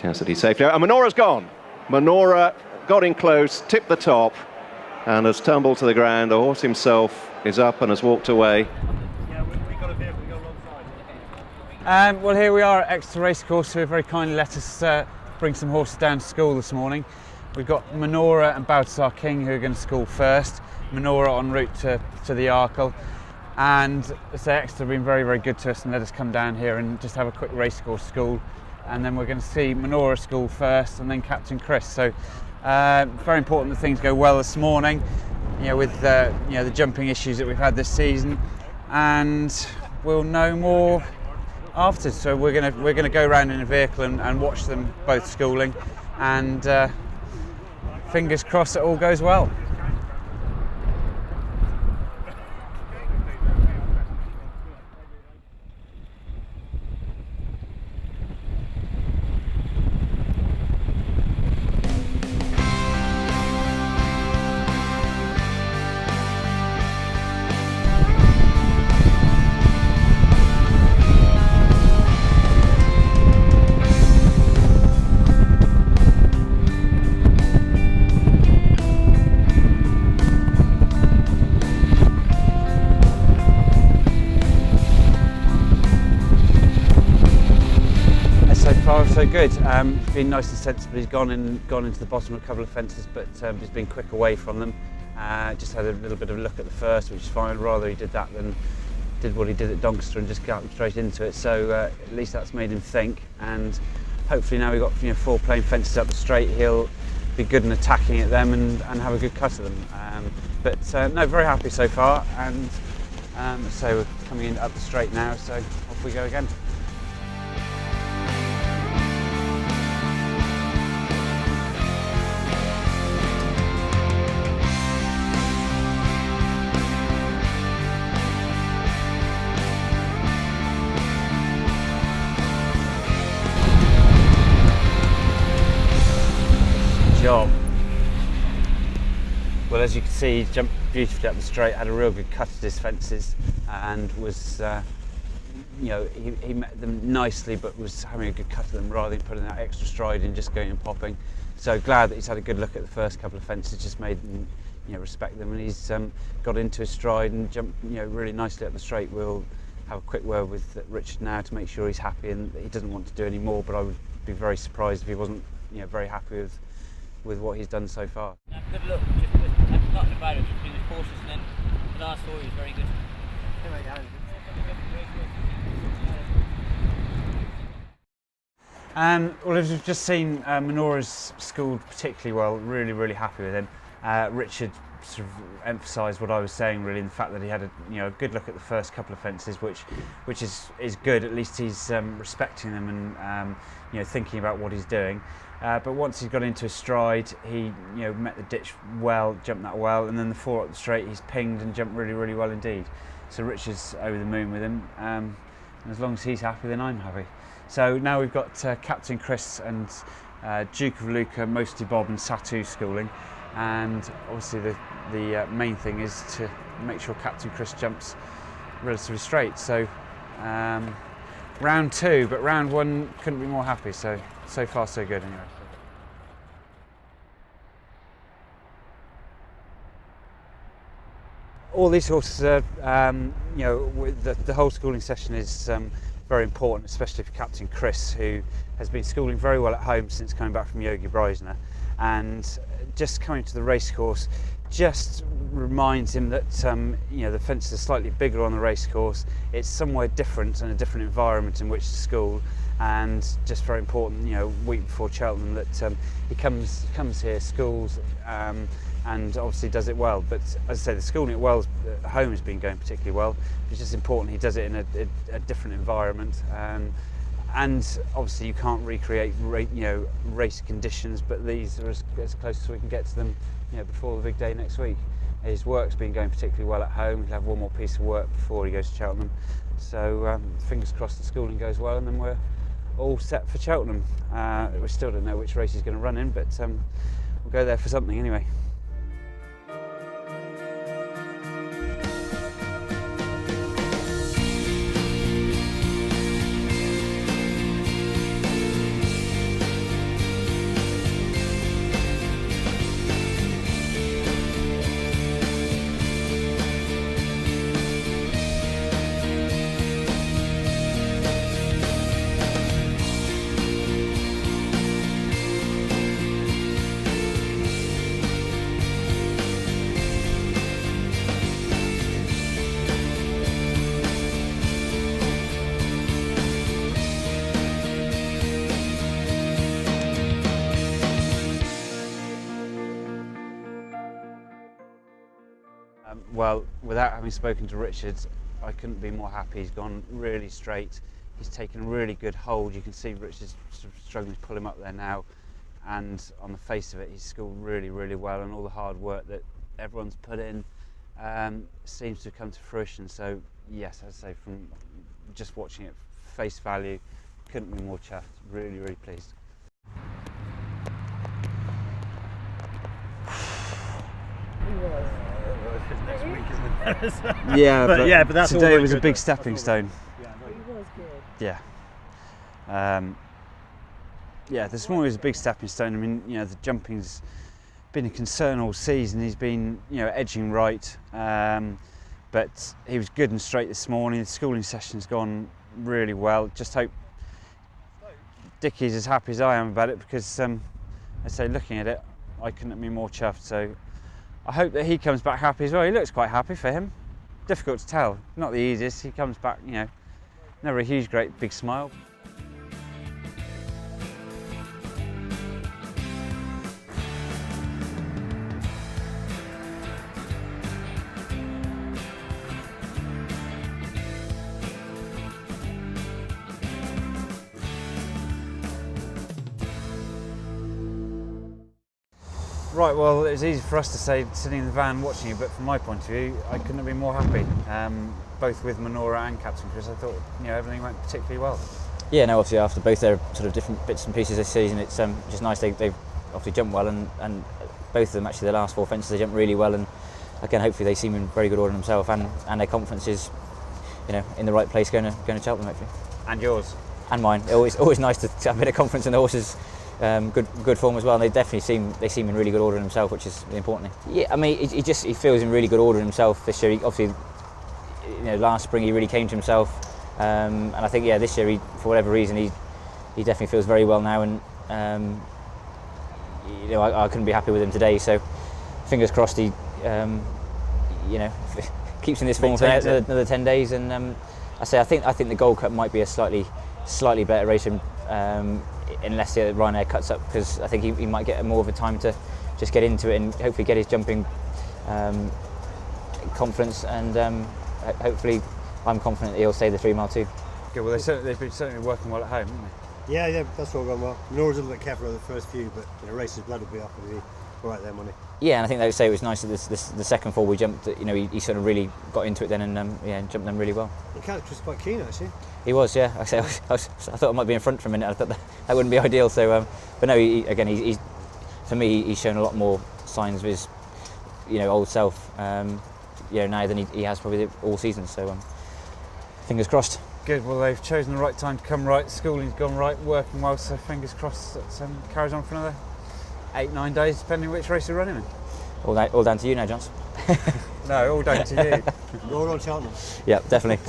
Cassidy safe now, and Minora's gone. Minora got in close, tipped the top, and has tumbled to the ground. The horse himself is up and has walked away. Well, here we are at Exeter Racecourse, who have very kindly let us bring some horses down to school this morning. We've got Minora and Balthazar King who are going to school first. Minora en route to the Arkle. And so Exeter have been very, very good to us and let us come down here and just have a quick racecourse school. And then we're going to see Minora school first and then Captain Chris. So very important that things go well this morning, with the jumping issues that we've had this season. And we'll know more after. So we're going to go around in a vehicle and watch them both schooling, and fingers crossed it all goes well. So good. It's been nice and sensible. He's gone into the bottom of a couple of fences, but he's been quick away from them. Just had a little bit of a look at the first, which is fine. Rather he did that than did what he did at Doncaster and just got him straight into it. So at least that's made him think. And hopefully now we've got 4 plain fences up the straight, he'll be good in attacking at them and have a good cut at them. No, very happy so far. And so we're coming in up the straight now. So off we go again. Job. Well, as you can see, he jumped beautifully up the straight, had a real good cut at his fences, and was, he met them nicely, but was having a good cut at them rather than putting that extra stride in, just going and popping. So glad that he's had a good look at the first couple of fences, just made them, respect them, and he's got into his stride and jumped, really nicely up the straight. We'll have a quick word with Richard now to make sure he's happy and that he doesn't want to do any more. But I would be very surprised if he wasn't, very happy with what he's done so far. Good look, just nothing about it, just being cautious, and then the last 4 was very good. Well, as we've just seen, Minora's schooled particularly well, really, really happy with him. Richard sort of emphasised what I was saying, really, in the fact that he had a good look at the first couple of fences, which is good. At least he's respecting them and thinking about what he's doing. But once he's got into his stride, he met the ditch well, jumped that well, and then the 4 up the straight, he's pinged and jumped really, really well indeed. So Richard's over the moon with him, and as long as he's happy, then I'm happy. So now we've got Captain Chris and Duke of Lucca, Mostly Bob and Satu schooling, and obviously the main thing is to make sure Captain Chris jumps relatively straight. So round 2, but round 1 couldn't be more happy. So far so good anyway. All these horses are, the whole schooling session is very important, especially for Captain Chris, who has been schooling very well at home since coming back from Yogi Breisner, and just coming to the racecourse just reminds him that the fences are slightly bigger on the racecourse. It's somewhere different and a different environment in which to school, and just very important, week before Cheltenham, that he comes here, schools, and obviously does it well. But as I say, the schooling at Wells at home has been going particularly well. It's just important he does it in a different environment, and obviously you can't recreate race conditions, but these are as close as we can get to them before the big day next week. His work's been going particularly well at home. He'll have one more piece of work before he goes to Cheltenham, so fingers crossed the schooling goes well, and then we're all set for Cheltenham. We still don't know which race he's going to run in, but we'll go there for something anyway. Well, without having spoken to Richard, I couldn't be more happy. He's gone really straight. He's taken a really good hold. You can see Richard's sort of struggling to pull him up there now. And on the face of it, he's scored really, really well, and all the hard work that everyone's put in seems to have come to fruition. So yes, I'd say from just watching it face value, couldn't be more chuffed. Really, really pleased. Next week, isn't it? Yeah, but that's all today very was a good, big though. stepping stone. Yeah, He was good. Yeah. Yeah, this morning was a big stepping stone. I mean, you know, the jumping's been a concern all season. He's been, you know, edging right, but he was good and straight this morning. The schooling session's gone really well. Just hope Dickie's as happy as I am about it, because I say, looking at it, I couldn't be more chuffed. So I hope that he comes back happy as well. He looks quite happy for him. Difficult to tell. Not the easiest. He comes back, you know, never a huge, great big smile. Right, well, it's easy for us to say sitting in the van watching it, but from my point of view, I couldn't have been more happy. Both with Manora and Captain Chris, I thought, you know, everything went particularly well. Yeah, no, obviously after both their sort of different bits and pieces this season, it's just nice they've obviously jumped well, and both of them actually, the last 4 fences they jumped really well, and again hopefully they seem in very good order themselves, and their confidence is, you know, in the right place, going to Cheltenham hopefully. And yours? And mine. Always nice to have a bit of confidence in the horses. Good form as well. And they definitely seem in really good order in himself, which is the important thing. Yeah, I mean, he feels in really good order in himself this year. Obviously, you know, last spring he really came to himself, and I think this year for whatever reason he definitely feels very well now, and you know, I couldn't be happy with him today. So fingers crossed he you know, keeps in this form for another 10 days, and I think the Gold Cup might be a slightly better race. Unless the Ryanair cuts up, because I think he might get more of a time to just get into it and hopefully get his jumping confidence, and hopefully I'm confident he'll stay the 3 mile too. Good, well they've been certainly working well at home, haven't they? Yeah, that's all gone well. Nora's a little bit careful of the first few, but you know, race's blood will be up and he'll be all right there, money. Yeah, and I think they would say it was nice that the second 4 we jumped, you know, he sort of really got into it then, and jumped them really well. The character was quite keen actually. He was, yeah. I thought I might be in front for a minute. I thought that wouldn't be ideal. So, but no, he's for me, he's shown a lot more signs of his, you know, old self, you know, now than he has probably all season. So, fingers crossed. Good, well they've chosen the right time to come right, schooling's gone right, working well, so fingers crossed that carries on for another 8-9 days, depending which race you're running in. All down to you now, Johns. No, all down to you. Nora on Cheltenham. Yeah, definitely.